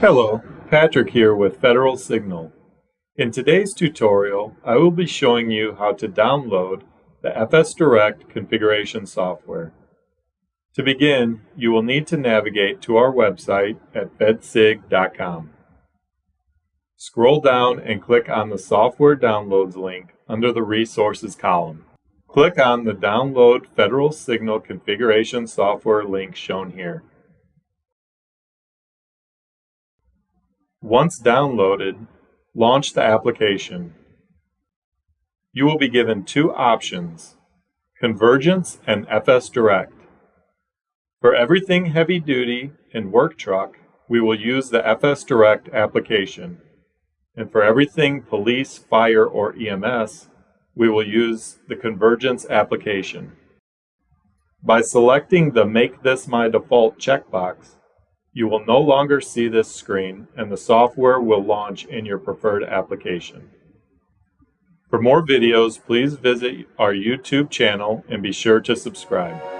Hello, Patrick here with Federal Signal. In today's tutorial, I will be showing you how to download the FSDirect configuration software. To begin, you will need to navigate to our website at fedsig.com. Scroll down and click on the Software Downloads link under the Resources column. Click on the Download Federal Signal Configuration Software link shown here. Once downloaded, launch the application. You will be given two options, Convergence and FSDirect. For everything heavy duty and work truck, we will use the FSDirect application. And for everything police, fire, or EMS, we will use the Convergence application. By selecting the Make This My Default checkbox, you will no longer see this screen and the software will launch in your preferred application. For more videos, please visit our YouTube channel and be sure to subscribe.